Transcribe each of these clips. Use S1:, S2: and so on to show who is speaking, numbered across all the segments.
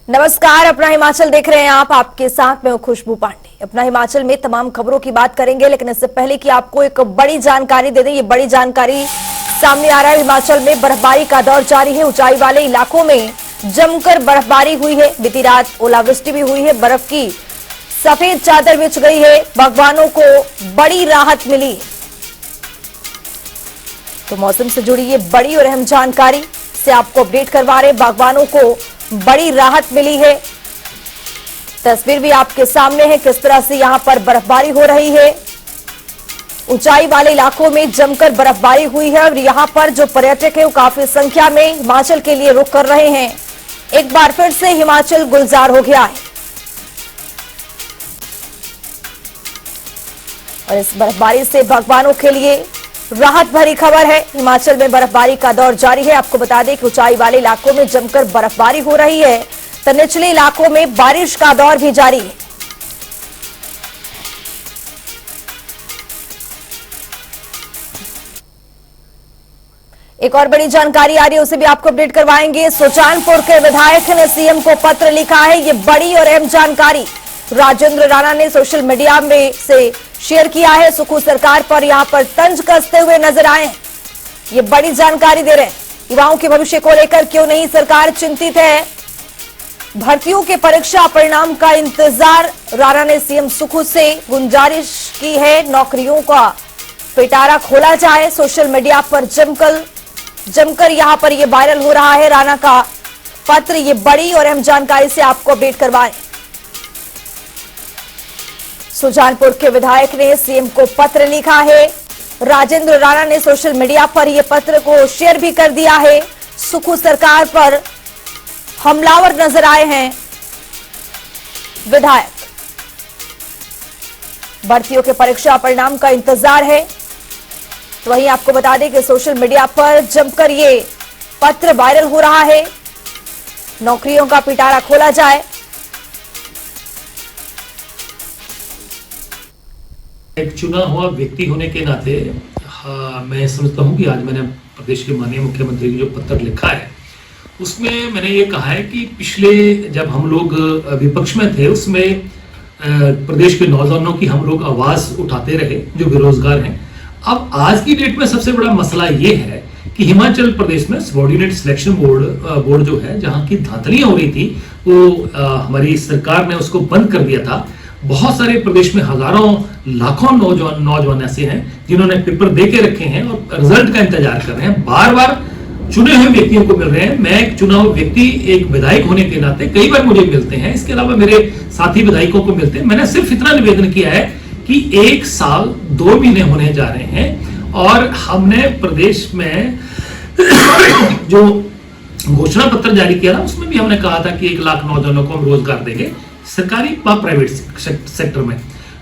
S1: नमस्कार, अपना हिमाचल देख रहे हैं आप। आपके साथ मैं हूं खुशबू पांडे। अपना हिमाचल में तमाम खबरों की बात करेंगे, लेकिन इससे पहले कि आपको एक बड़ी जानकारी दे दें। ये बड़ी जानकारी सामने आ रहा है। हिमाचल में बर्फबारी का दौर जारी है। ऊंचाई वाले इलाकों में जमकर बर्फबारी हुई है। बीती रात ओलावृष्टि भी हुई है। बर्फ की सफेद चादर बिछ गई है। बागवानों को बड़ी राहत मिली है। तो मौसम से जुड़ी ये बड़ी और अहम जानकारी से आपको अपडेट करवा रहे हैं। बागवानों को बड़ी राहत मिली है। तस्वीर भी आपके सामने है किस तरह से यहां पर बर्फबारी हो रही है। ऊंचाई वाले इलाकों में जमकर बर्फबारी हुई है और यहां पर जो पर्यटक है वो काफी संख्या में हिमाचल के लिए रुक कर रहे हैं। एक बार फिर से हिमाचल गुलजार हो गया है और इस बर्फबारी से बागवानों के लिए राहत भरी खबर है। हिमाचल में बर्फबारी का दौर जारी है। आपको बता दें कि ऊंचाई वाले इलाकों में जमकर बर्फबारी हो रही है, तो निचले इलाकों में बारिश का दौर भी जारी है। एक और बड़ी जानकारी आ रही है, उसे भी आपको अपडेट करवाएंगे। सुजानपुर के विधायक ने सीएम को पत्र लिखा है। ये बड़ी और अहम जानकारी राजेंद्र राणा ने सोशल मीडिया में से शेयर किया है। सुखू सरकार पर यहां पर तंज कसते हुए नजर आए। ये बड़ी जानकारी दे रहे हैं। युवाओं के भविष्य को लेकर क्यों नहीं सरकार चिंतित है। भर्तियों के परीक्षा परिणाम का इंतजार। राणा ने सीएम सुखू से गुजारिश की है, नौकरियों का पिटारा खोला जाए। सोशल मीडिया पर जमकर यहां पर यह वायरल हो रहा है राणा का पत्र। ये बड़ी और अहम जानकारी से आपको अपडेट करवाएं। सुजानपुर के विधायक ने सीएम को पत्र लिखा है। राजेंद्र राणा ने सोशल मीडिया पर यह पत्र को शेयर भी कर दिया है। सुखू सरकार पर हमलावर नजर आए हैं विधायक। भर्तियों के परीक्षा परिणाम का इंतजार है। तो वहीं आपको बता दें कि सोशल मीडिया पर जमकर ये पत्र वायरल हो रहा है। नौकरियों का पिटारा खोला जाए।
S2: एक चुना हुआ व्यक्ति होने के नाते मैं समझता हूं कि आज मैंने प्रदेश के माननीय मुख्यमंत्री को जो पत्र लिखा है उसमें मैंने ये कहा है कि पिछले जब हम लोग विपक्ष में थे उसमें प्रदेश के नौजवानों की हम लोग आवाज उठाते रहे जो बेरोजगार हैं। अब आज की डेट में सबसे बड़ा मसला ये है कि हिमाचल प्रदेश में सबऑर्डिनेट सिलेक्शन बोर्ड जो है, जहां की धांधलियां हो रही थी वो हमारी सरकार ने उसको बंद कर दिया था। बहुत सारे प्रदेश में हजारों लाखों नौजवान ऐसे हैं जिन्होंने पेपर दे के रखे हैं और रिजल्ट का इंतजार कर रहे हैं। बार बार चुने हुए व्यक्तियों को मिल रहे हैं। मैं एक चुना हुआ व्यक्ति, एक विधायक होने के नाते कई बार मुझे मिलते हैं, इसके अलावा मेरे साथी विधायकों को मिलते हैं। मैंने सिर्फ इतना निवेदन किया है कि 1 साल 2 महीने होने जा रहे हैं और हमने प्रदेश में जो घोषणा पत्र जारी किया था उसमें भी हमने कहा था कि 1 लाख नौजवानों को हम रोजगार देंगे, सरकारी व प्राइवेट सेक्टर में।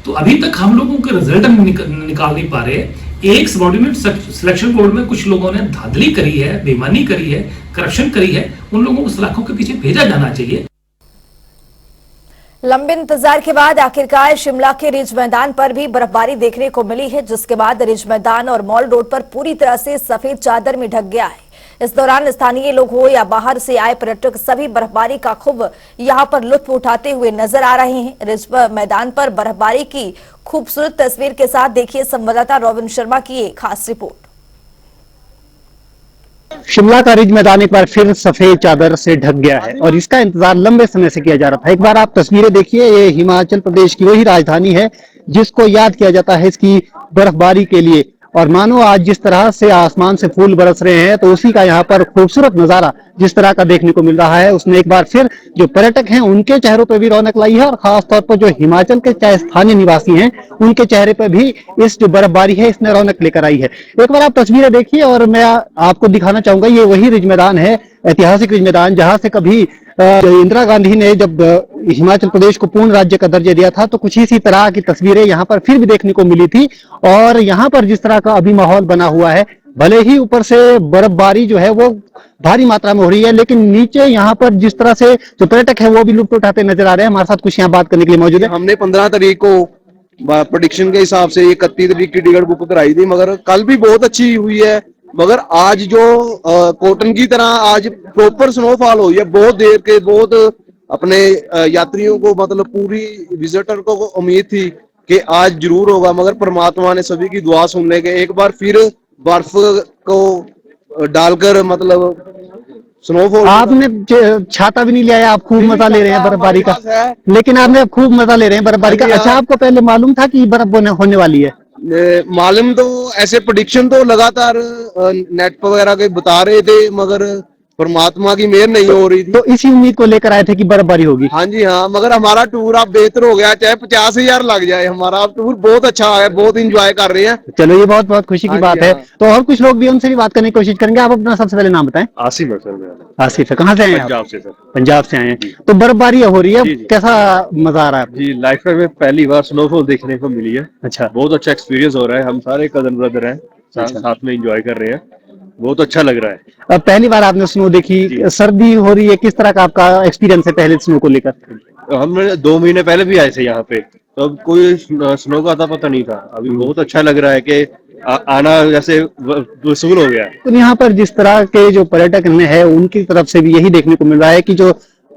S2: तो अभी तक हम लोगों के रिजल्ट हम निकाल नहीं पा रहे। एक सबऑर्डिनेट सिलेक्शन बोर्ड में कुछ लोगों ने धांधली करी है, बेईमानी करी है, करप्शन करी है। उन लोगों को सलाखों के पीछे भेजा जाना चाहिए।
S1: लंबे इंतजार के बाद आखिरकार शिमला के रिज मैदान पर भी बर्फबारी देखने को मिली है, जिसके बाद रिज मैदान और मॉल रोड पर पूरी तरह से सफेद चादर में ढक गया है। इस दौरान स्थानीय लोग हो या बाहर से आए पर्यटक सभी बर्फबारी का खूब यहां पर लुत्फ उठाते हुए नजर आ रहे हैं। रिज मैदान पर बर्फबारी की खूबसूरत तस्वीर के साथ देखिए संवाददाता रॉबिन शर्मा की एक खास रिपोर्ट।
S3: शिमला का रिज मैदान एक बार फिर सफेद चादर से ढक गया है और इसका इंतजार लंबे समय से किया जा रहा था। एक बार आप तस्वीरें देखिए, ये हिमाचल प्रदेश की वही राजधानी है जिसको याद किया जाता है इसकी बर्फबारी के लिए। और मानो आज जिस तरह से आसमान से फूल बरस रहे हैं तो उसी का यहाँ पर खूबसूरत नजारा जिस तरह का देखने को मिल रहा है उसने एक बार फिर जो पर्यटक हैं उनके चेहरों पर भी रौनक लाई है और खासतौर पर जो हिमाचल के चाहे स्थानीय निवासी हैं उनके चेहरे पर भी इस जो बर्फबारी है इसने रौनक लेकर आई है। एक बार आप तस्वीरें देखिए और मैं आपको दिखाना चाहूंगा, ये वही रिज मैदान है, ऐतिहासिक रिज मैदान, जहां से कभी इंदिरा गांधी ने जब हिमाचल प्रदेश को पूर्ण राज्य का दर्जा दिया था तो कुछ इसी तरह की तस्वीरें यहाँ पर फिर भी देखने को मिली थी। और यहाँ पर जिस तरह का अभी माहौल बना हुआ है, भले ही ऊपर से बर्फबारी जो है वो भारी मात्रा में हो रही है, लेकिन नीचे यहाँ पर जिस तरह से जो पर्यटक है वो भी लुत्फ उठाते नजर आ रहे हैं। हमारे साथ कुछ यहाँ बात करने के लिए मौजूद है।
S4: हमने 15 तारीख को प्रेडिक्शन के हिसाब से 31 तारीख की टिकट बुक कराई थी, मगर कल भी बहुत अच्छी हुई है। मगर आज जो कॉटन की तरह आज प्रॉपर स्नोफॉल हुई है, बहुत देर के, बहुत अपने यात्रियों को, मतलब पूरी विजिटर को उम्मीद थी कि आज जरूर होगा, मगर परमात्मा ने सभी की दुआ सुनने के एक बार फिर बर्फ को डालकर, मतलब स्नोफॉल
S3: आपने छाता भी नहीं लिया, आप खूब मजा ले रहे हैं बर्फबारी का, लेकिन आपने अब खूब मजा ले रहे हैं बर्फबारी का। अच्छा, आपको पहले मालूम था कि बर्फ होने वाली है?
S4: मालूम तो ऐसे प्रेडिक्शन तो लगातार नेट वगैरह के बता रहे थे, मगर परमात्मा की मेहर नहीं हो रही थी।
S3: तो इसी उम्मीद को लेकर आए थे कि बर्फबारी होगी?
S4: हाँ जी हाँ, मगर हमारा टूर अब बेहतर हो गया, चाहे 50,000 लग जाए, हमारा अब टूर बहुत अच्छा है, बहुत इंजॉय कर रहे हैं।
S3: चलो, ये बहुत बहुत खुशी की
S4: हाँ
S3: बात
S4: जी,
S3: है।
S4: हाँ।
S3: तो और कुछ लोग भी, उनसे भी बात करने की कोशिश करेंगे। आप अपना सबसे पहले नाम बताएं।
S5: आसिफ है सर।
S3: आसिफ है, कहाँ से आए हैं आप?
S5: पंजाब से सर।
S3: पंजाब से आए हैं। तो बर्फबारी हो रही है,
S5: जी, जी।
S3: कैसा मजा आ रहा है आपको?
S5: जी, लाइफ में पहली बार स्नोफॉल देखने को मिली है।
S3: अच्छा।
S5: बहुत अच्छा एक्सपीरियंस हो रहा है। हम सारे कजन ब्रदर हैं, साथ में एंजॉय कर रहे हैं। बहुत अच्छा लग रहा है।
S3: अब पहली बार आपने स्नो देखी, सर्दी हो रही है, किस तरह का आपका एक्सपीरियंस है पहले स्नो को लेकर?
S5: हमने 2 महीने पहले भी आए थे यहाँ पे, तो अब कोई स्नो का था पता नहीं था। अभी बहुत अच्छा लग रहा है कि आना जैसे वसूल हो गया है।
S3: तो यहाँ पर जिस तरह के जो पर्यटक है, उनकी तरफ से भी यही देखने को मिल रहा है कि जो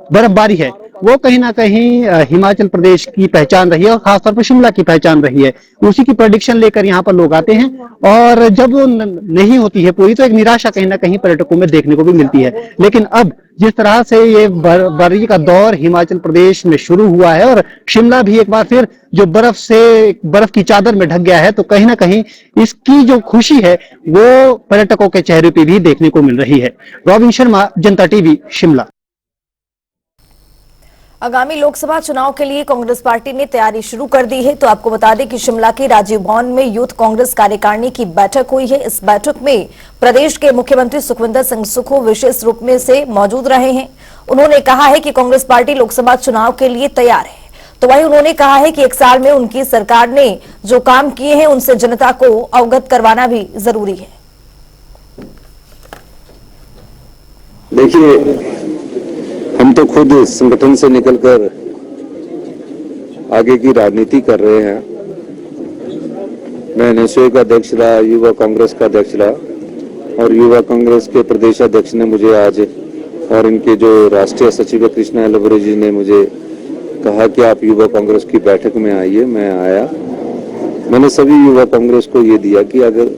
S3: बर्फबारी है वो कहीं ना कहीं हिमाचल प्रदेश की पहचान रही है, और खासतौर पर शिमला की पहचान रही है। उसी की प्रेडिक्शन लेकर यहाँ पर लोग आते हैं, और जब वो नहीं होती है पूरी, तो एक निराशा कहीं ना कहीं पर्यटकों में देखने को भी मिलती है। लेकिन अब जिस तरह से ये बर्फबारी का दौर हिमाचल प्रदेश में शुरू हुआ है, और शिमला भी एक बार फिर जो बर्फ की चादर में ढक गया है, तो कहीं ना कहीं इसकी जो खुशी है वो पर्यटकों के चेहरे पे भी देखने को मिल रही है। रॉबिन शर्मा, जनता टीवी, शिमला।
S1: आगामी लोकसभा चुनाव के लिए कांग्रेस पार्टी ने तैयारी शुरू कर दी है। तो आपको बता दें कि शिमला के राजीव भवन में यूथ कांग्रेस कार्यकारिणी की बैठक हुई है। इस बैठक में प्रदेश के मुख्यमंत्री सुखविंदर सिंह सुक्खू विशेष रूप में से मौजूद रहे हैं। उन्होंने कहा है कि कांग्रेस पार्टी लोकसभा चुनाव के लिए तैयार है। तो वहीं उन्होंने कहा है कि 1 साल में उनकी सरकार ने जो काम किए हैं उनसे जनता को अवगत करवाना भी जरूरी है।
S6: देखिए, हम तो खुद संगठन से निकलकर आगे की राजनीति कर रहे हैं। मैं एनएसयू का अध्यक्ष रहा, युवा कांग्रेस का अध्यक्ष रहा, और युवा कांग्रेस के प्रदेश अध्यक्ष ने मुझे आज, और इनके जो राष्ट्रीय सचिव कृष्णा एलवरे जी ने मुझे कहा कि आप युवा कांग्रेस की बैठक में आइए। मैं आया। मैंने सभी युवा कांग्रेस को ये दिया कि अगर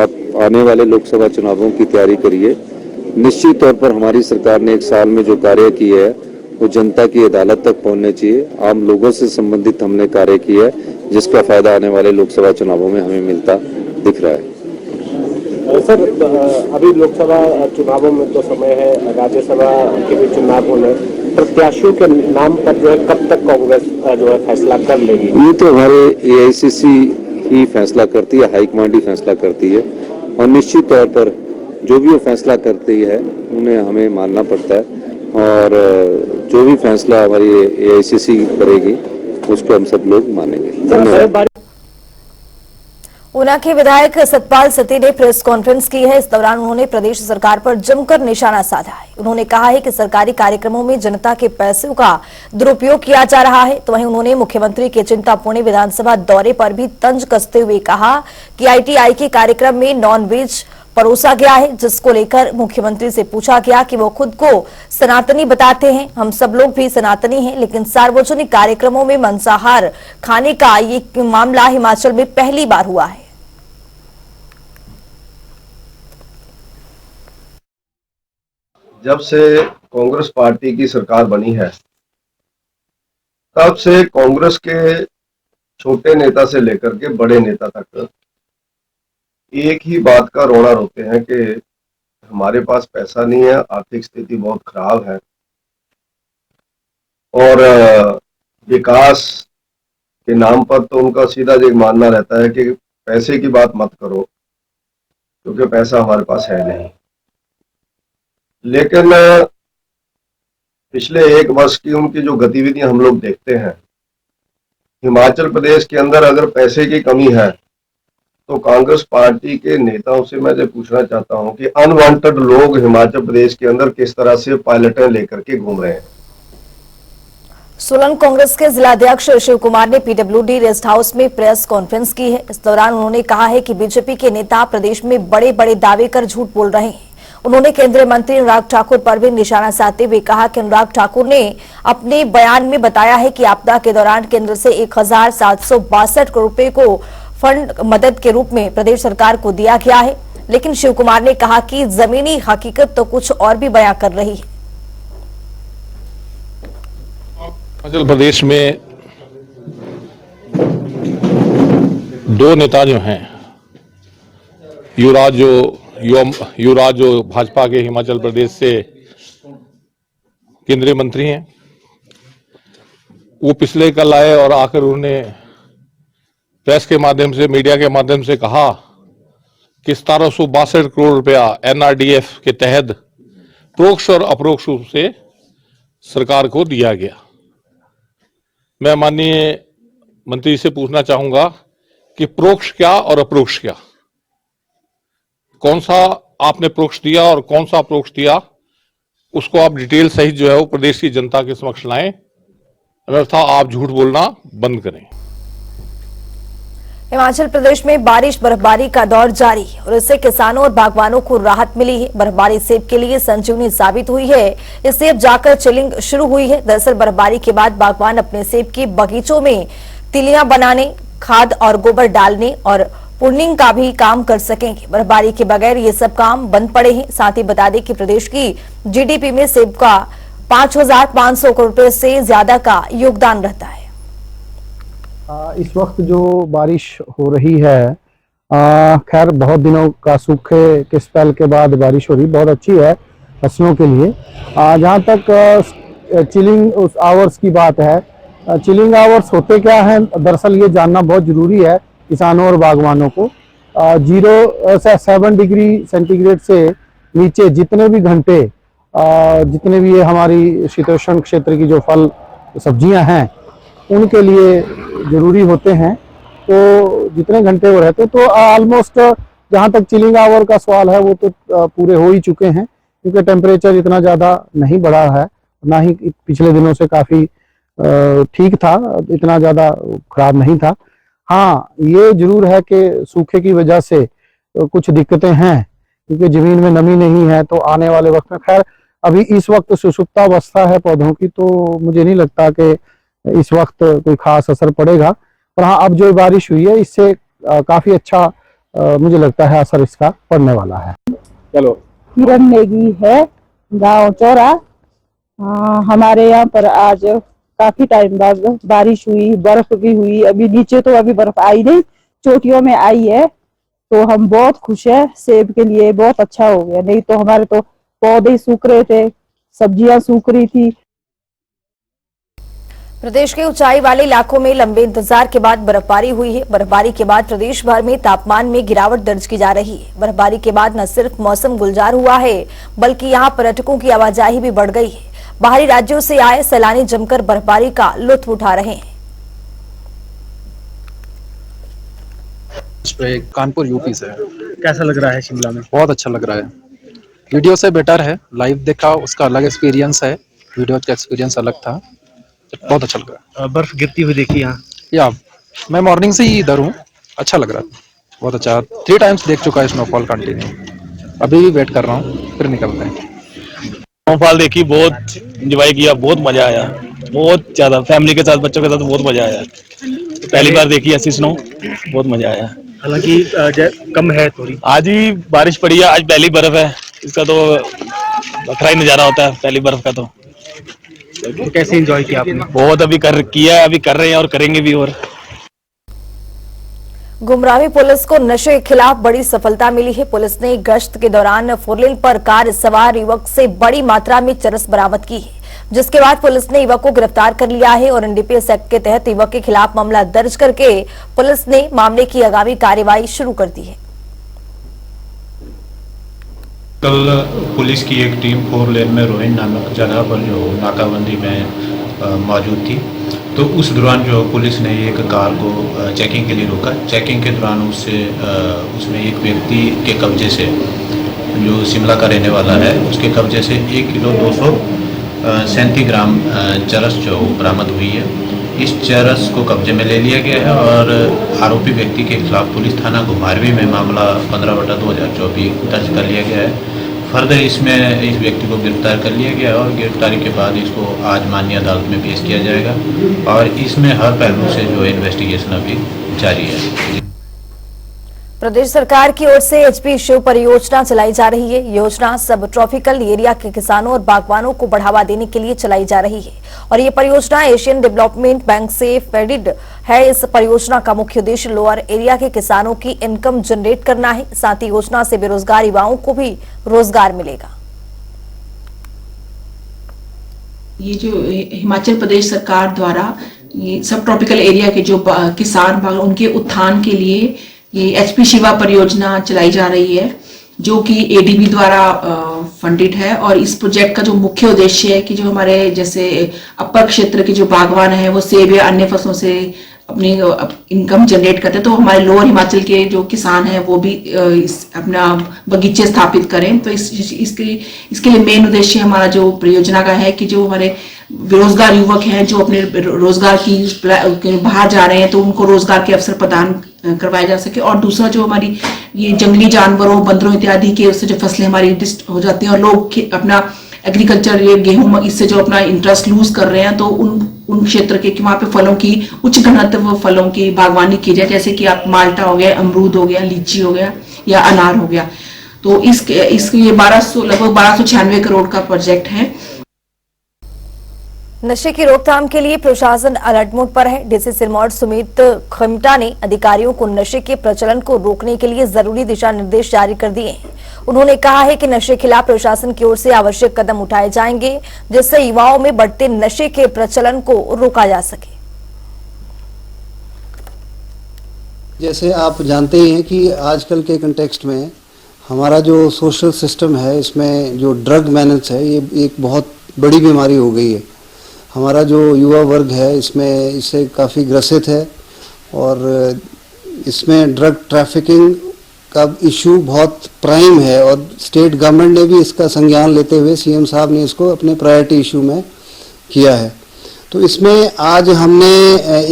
S6: आप आने वाले लोकसभा चुनावों की तैयारी करिए, निश्चित तौर पर हमारी सरकार ने 1 साल में जो कार्य किए हैं वो जनता की अदालत तक पहुंचने चाहिए। आम लोगों से संबंधित हमने कार्य किया है, जिसका फायदा आने वाले लोकसभा चुनावों में हमें मिलता दिख रहा है।
S7: सर, अभी लोकसभा चुनावों में तो समय है, राज्यसभा के भी चुनाव होने, प्रत्याशियों के नाम पर जो है कब तक कांग्रेस जो है फैसला कर लेगी?
S6: ये तो हमारे एआईसीसी ही फैसला करती है, हाईकमांड ही फैसला करती है, और निश्चित तौर पर जो भी वो फैसला करती है उन्हें हमें मानना पड़ता है, और जो भी फैसला हमारी एआईसीसी करेगी उसको हम सब लोग मानेंगे। धन्यवाद।
S1: ऊना के विधायक सतपाल सत्ती ने प्रेस कॉन्फ्रेंस की है। इस दौरान उन्होंने प्रदेश सरकार पर जमकर निशाना साधा है। उन्होंने कहा है कि सरकारी कार्यक्रमों में जनता के पैसों का दुरुपयोग किया जा रहा है। तो वहीं उन्होंने मुख्यमंत्री के चिंतपूर्णी विधानसभा दौरे पर भी तंज कसते हुए कहा कि आईटीआई के कार्यक्रम में नॉन वेज परोसा गया है, जिसको लेकर मुख्यमंत्री से पूछा गया कि वो खुद को सनातनी बताते हैं। हम सब लोग भी सनातनी हैं, लेकिन सार्वजनिक कार्यक्रमों में मांसाहार खाने का ये मामला हिमाचल में पहली बार हुआ है।
S8: जब से कांग्रेस पार्टी की सरकार बनी है, तब से कांग्रेस के छोटे नेता से लेकर के बड़े नेता तक एक ही बात का रोना रोते हैं कि हमारे पास पैसा नहीं है, आर्थिक स्थिति बहुत खराब है, और विकास के नाम पर तो उनका सीधा एक मानना रहता है कि पैसे की बात मत करो, क्योंकि पैसा हमारे पास है नहीं। लेकिन पिछले 1 वर्ष की उनकी जो गतिविधियां हम लोग देखते हैं, हिमाचल प्रदेश के अंदर अगर पैसे की कमी है तो कांग्रेस पार्टी के नेताओं से मैं ये पूछना चाहता हूं कि अनवांटेड लोग हिमाचल प्रदेश के अंदर किस तरह से पायलटें लेकर के घूम रहे हैं।
S1: सोलन कांग्रेस के जिलाध्यक्ष शिव कुमार ने पीडब्ल्यूडी रेस्ट हाउस में प्रेस कॉन्फ्रेंस की है। इस दौरान उन्होंने कहा है कि बीजेपी के नेता प्रदेश में बड़े बड़े दावे कर झूठ बोल रहे हैं। उन्होंने केंद्रीय मंत्री अनुराग ठाकुर पर भी निशाना साधते हुए कहा कि अनुराग ठाकुर ने अपने बयान में बताया है कि आपदा के दौरान केंद्र से 1762 करोड़ रुपए को फंड मदद के रूप में प्रदेश सरकार को दिया गया है, लेकिन शिव कुमार ने कहा कि जमीनी हकीकत तो कुछ और भी बयां कर रही है।
S9: हिमाचल प्रदेश में दो नेता जो हैं, युवराज जो भाजपा के हिमाचल प्रदेश से केंद्रीय मंत्री हैं, वो पिछले कल आए और आकर उन्होंने प्रेस के माध्यम से, मीडिया के माध्यम से कहा कि 1762 करोड़ रुपया NRDF के तहत परोक्ष और अपरोक्ष रूप से सरकार को दिया गया। मैं माननीय मंत्री से पूछना चाहूंगा कि परोक्ष क्या और अपरोक्ष क्या, कौन सा आपने परोक्ष दिया और कौन सा अपरोक्ष दिया, उसको आप डिटेल सहित जो है वो प्रदेश की जनता के समक्ष लाएं, अन्यथा आप झूठ बोलना बंद करें।
S1: हिमाचल प्रदेश में बारिश बर्फबारी का दौर जारी और इससे किसानों और बागवानों को राहत मिली है। बर्फबारी सेब के लिए संजीवनी साबित हुई है। इससे अब जाकर चिलिंग शुरू हुई है। दरअसल बर्फबारी के बाद बागवान अपने सेब के बगीचों में तिलियां बनाने, खाद और गोबर डालने और पुर्निंग का भी काम कर सकेंगे। बर्फबारी के बगैर ये सब काम बंद पड़े हैं। साथ ही बता दें कि प्रदेश की जीडीपी में सेब का 5,500 करोड़ रुपए से ज्यादा का योगदान रहता है।
S3: इस वक्त जो बारिश हो रही है, खैर बहुत दिनों का सूखे के स्पेल के बाद बारिश हो रही, बहुत अच्छी है फसलों के लिए। जहाँ तक चिलिंग आवर्स की बात है, चिलिंग आवर्स होते क्या हैं, दरअसल ये जानना बहुत जरूरी है किसानों और बागवानों को। 0 से 7 डिग्री सेंटीग्रेड से नीचे जितने भी घंटे, जितने भी ये हमारी शीतोष्ण क्षेत्र की जो फल सब्जियां हैं उनके लिए जरूरी होते हैं, तो जितने घंटे वो रहते, तो ऑलमोस्ट जहाँ तक चिलिंग आवर का सवाल है वो तो पूरे हो ही चुके हैं, क्योंकि टेम्परेचर इतना ज़्यादा नहीं बढ़ा है, ना ही पिछले दिनों से काफ़ी ठीक था, इतना ज़्यादा खराब नहीं था। हाँ, ये जरूर है कि सूखे की वजह से कुछ दिक्कतें हैं, क्योंकि ज़मीन में नमी नहीं है, तो आने वाले वक्त में, खैर अभी इस वक्त सुसुप्तावस्था है पौधों की, तो मुझे नहीं लगता कि इस वक्त कोई खास असर पड़ेगा। पर हाँ, अब जो बारिश हुई है इससे काफी अच्छा मुझे लगता है असर इसका पड़ने वाला है।
S10: चलो, किरण नेगी है, गांव चौरा। हमारे यहाँ पर आज काफी टाइम बाद बारिश हुई, बर्फ भी हुई। अभी नीचे तो अभी बर्फ आई नहीं, चोटियों में आई है, तो हम बहुत खुश है। सेब के लिए बहुत अच्छा हो गया, नहीं तो हमारे तो पौधे सूख रहे थे, सब्जियां सूख रही थी।
S1: प्रदेश के ऊंचाई वाले इलाकों में लंबे इंतजार के बाद बर्फबारी हुई है। बर्फबारी के बाद प्रदेश भर में तापमान में गिरावट दर्ज की जा रही है। बर्फबारी के बाद न सिर्फ मौसम गुलजार हुआ है, बल्कि यहां पर्यटकों की आवाजाही भी बढ़ गई है। बाहरी राज्यों से आए सैलानी जमकर बर्फबारी का लुत्फ उठा रहे हैं।
S11: कानपुर यूपी से। कैसा लग रहा है शिमला में? बहुत अच्छा लग रहा है, वीडियो से बेटर है। लाइव देखा उसका अलग एक्सपीरियंस है, वीडियो का एक्सपीरियंस अलग था, बहुत अच्छा लग रहा है। बर्फ गिरती हुई देखी यहाँ? या मैं मॉर्निंग से ही इधर हूँ, अच्छा लग रहा है, बहुत अच्छा। 3 टाइम्स देख चुका है स्नोफॉल कंटिन्यू, अभी भी वेट कर रहा हूँ, फिर निकलते हैं।
S12: स्नोफॉल देखी, बहुत एंजॉय किया, बहुत मजा आया, बहुत ज्यादा। फैमिली के साथ, बच्चों के साथ बहुत मजा आया। पहली बार देखी ऐसी स्नो, बहुत मजा आया।
S11: हालांकि कम है थोड़ी,
S12: आज ही बारिश पड़ी है, आज पहली बर्फ है, इसका तो बखरा ही नजारा होता है पहली बर्फ का। तो
S11: कैसे एंजॉय किया आपने?
S12: बहुत, अभी अभी कर रहे हैं और करेंगे भी। और
S1: गुमरावी पुलिस को नशे के खिलाफ बड़ी सफलता मिली है। पुलिस ने गश्त के दौरान फोरलेन पर कार सवार युवक से बड़ी मात्रा में चरस बरामद की है, जिसके बाद पुलिस ने युवक को गिरफ्तार कर लिया है और एनडीपीएस एक्ट के तहत युवक के खिलाफ मामला दर्ज करके पुलिस ने मामले की आगामी कार्यवाही शुरू कर दी है।
S13: कल पुलिस की एक टीम 4 लेन में रोहिन नामक जगह पर जो नाकाबंदी में मौजूद थी, तो उस दौरान जो पुलिस ने एक कार को चेकिंग के लिए रोका। चेकिंग के दौरान उसमें एक व्यक्ति के कब्जे से, जो शिमला का रहने वाला है, उसके कब्जे से 1 किलो 237 ग्राम चरस जो बरामद हुई है। इस चरस को कब्जे में ले लिया गया है और आरोपी व्यक्ति के खिलाफ पुलिस थाना घुमारवी में मामला 15/2024 दर्ज कर लिया गया है। फर्दर इसमें इस व्यक्ति को गिरफ्तार कर लिया गया और गिरफ्तारी के बाद इसको आज माननीय अदालत में पेश किया जाएगा और इसमें हर पहलू से जो इन्वेस्टिगेशन अभी जारी है।
S1: प्रदेश सरकार की ओर से एचपी शिव परियोजना चलाई जा रही है। योजना सब ट्रॉपिकल एरिया के किसानों और बागवानों को बढ़ावा देने के लिए चलाई जा रही है और ये परियोजना एशियन डेवलपमेंट बैंक से फंडेड है। इस परियोजना का मुख्य उद्देश्य लोअर एरिया के किसानों की इनकम जनरेट करना है। साथ ही योजना से बेरोजगार युवाओं को भी रोजगार मिलेगा।
S14: ये जो हिमाचल प्रदेश सरकार द्वारा ये सब ट्रॉपिकल एरिया के जो किसान उनके उत्थान के लिए ये एचपी शिवा परियोजना चलाई जा रही है, जो कि एडीबी द्वारा फंडेड है। और इस प्रोजेक्ट का जो मुख्य उद्देश्य है कि जो हमारे जैसे अपर क्षेत्र के जो बागवान हैं वो सेब या अन्य फसलों से अपनी इनकम जनरेट करते हैं, तो हमारे लोअर हिमाचल के जो किसान हैं वो भी अपना बगीचे स्थापित करें। तो इसके लिए मेन उद्देश्य हमारा जो परियोजना का है कि जो हमारे बेरोजगार युवक हैं जो अपने रोजगार की बाहर जा रहे हैं तो उनको रोजगार के अवसर प्रदान करवाया जा सके। और दूसरा जो हमारी ये जंगली जानवरों, बंदरों इत्यादि के उससे जो फसलें हमारी डिस्ट हो जाती हैं और लोग अपना एग्रीकल्चर, ये गेहूं, इससे जो अपना इंटरेस्ट लूज कर रहे हैं, तो उन क्षेत्र के कि वहाँ पे फलों की उच्च घनत्व फलों की बागवानी की जाए, जैसे कि आप माल्टा हो गया, अमरूद हो गया, लीची हो गया या अनार हो गया। तो इसके ये लगभग 1296 करोड़ का प्रोजेक्ट है।
S1: नशे की रोकथाम के लिए प्रशासन अलर्ट मोड पर है। डीसी सिरमौर सुमित खिमटा ने अधिकारियों को नशे के प्रचलन को रोकने के लिए जरूरी दिशा निर्देश जारी कर दिए हैं। उन्होंने कहा है कि नशे के खिलाफ प्रशासन की ओर से आवश्यक कदम उठाए जाएंगे, जिससे युवाओं में बढ़ते नशे के प्रचलन को रोका जा सके।
S15: जैसे आप जानते ही हैं कि आजकल के कंटेक्स्ट में हमारा जो सोशल सिस्टम है, इसमें जो ड्रग मैनेज है, ये एक बहुत बड़ी बीमारी हो गई है। हमारा जो युवा वर्ग है इसमें इससे काफ़ी ग्रसित है और इसमें ड्रग ट्रैफिकिंग का इशू बहुत प्राइम है और स्टेट गवर्नमेंट ने भी इसका संज्ञान लेते हुए सीएम साहब ने इसको अपने प्रायोरिटी इशू में किया है। तो इसमें आज हमने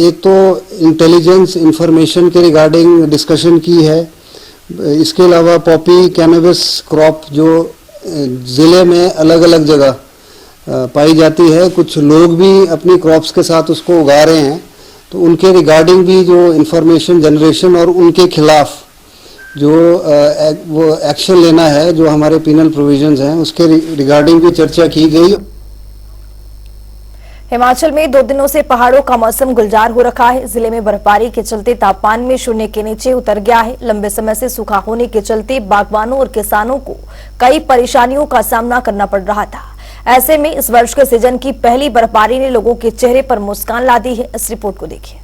S15: एक तो इंटेलिजेंस इंफॉर्मेशन के रिगार्डिंग डिस्कशन की है। इसके अलावा पॉपी कैनबिस क्रॉप जो ज़िले में अलग अलग जगह पाई जाती है, कुछ लोग भी अपनी क्रॉप्स के साथ उसको उगा रहे हैं, तो उनके रिगार्डिंग भी जो इंफॉर्मेशन जनरेशन और उनके खिलाफ जो वो एक्शन लेना है, जो हमारे पीनल प्रोविजंस हैं, उसके रिगार्डिंग भी चर्चा की गई।
S1: हिमाचल में 2 दिनों से पहाड़ों का मौसम गुलजार हो रखा है। जिले में बर्फबारी के चलते तापमान में शून्य के नीचे उतर गया है। लंबे समय से सूखा होने के चलते बागवानों और किसानों को कई परेशानियों का सामना करना पड़ रहा था। ऐसे में इस वर्ष के सीजन की पहली बर्फबारी ने लोगों के चेहरे पर मुस्कान ला दी है। इस रिपोर्ट को देखिए।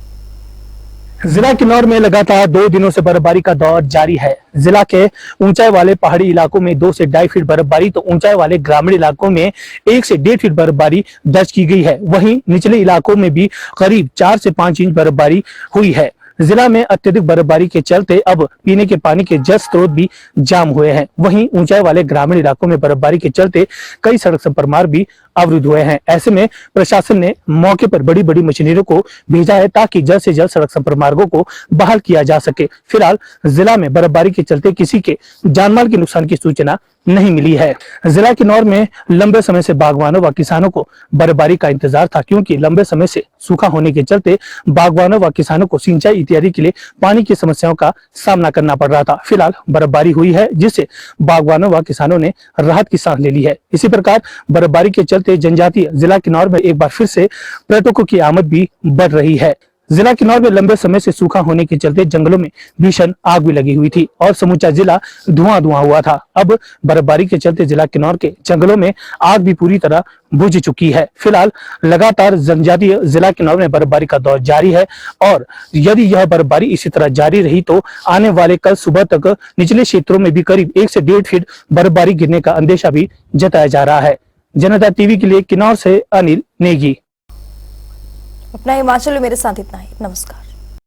S16: जिला किन्नौर में लगातार 2 दिनों से बर्फबारी का दौर जारी है। जिला के ऊंचाई वाले पहाड़ी इलाकों में 2 से 2.5 फीट बर्फबारी, तो ऊंचाई वाले ग्रामीण इलाकों में 1 से 1.5 फीट बर्फबारी दर्ज की गई है। वहीं निचले इलाकों में भी करीब 4 से 5 इंच बर्फबारी हुई है। जिला में अत्यधिक बर्फबारी के चलते अब पीने के पानी के जल स्रोत भी जाम हुए हैं। वहीं ऊंचाई वाले ग्रामीण इलाकों में बर्फबारी के चलते कई सड़क संपर्क भी अवरुद्ध हुए हैं। ऐसे में प्रशासन ने मौके पर बड़ी बड़ी मशीनरियों को भेजा है ताकि जल्द से जल्द सड़क संपर्क मार्गों को बहाल किया जा सके। फिलहाल जिला में बर्फबारी के चलते किसी के जानमाल के नुकसान की सूचना नहीं मिली है। जिला किन्नौर में लंबे समय से बागवानों व किसानों को बर्फबारी का इंतजार था, क्योंकि लंबे समय से सूखा होने के चलते बागवानों व किसानों को सिंचाई इत्यादि के लिए पानी की समस्याओं का सामना करना पड़ रहा था। फिलहाल बर्फबारी हुई है, जिससे बागवानों व किसानों ने राहत की सांस ले ली है। इसी प्रकार बर्फबारी के चलते जनजातीय जिला किन्नौर में एक बार फिर से पर्यटकों की आमद भी बढ़ रही है। जिला किन्नौर में लंबे समय से सूखा होने के चलते जंगलों में भीषण आग भी लगी हुई थी और समूचा जिला धुआं हुआ था। अब बर्फबारी के चलते जिला किन्नौर के जंगलों में आग भी पूरी तरह बुझ चुकी है। फिलहाल लगातार जनजातीय जिला किन्नौर में बर्फबारी का दौर जारी है और यदि यह बर्फबारी इसी तरह जारी रही तो आने वाले कल सुबह तक निचले क्षेत्रों में भी करीब 1 से 1.5 फीट बर्फबारी गिरने का अंदेशा भी जताया जा रहा है। जनता टीवी के लिए किन्नौर से अनिल नेगी।
S1: अपना हिमाचल में मेरे साथ इतना ही। नमस्कार।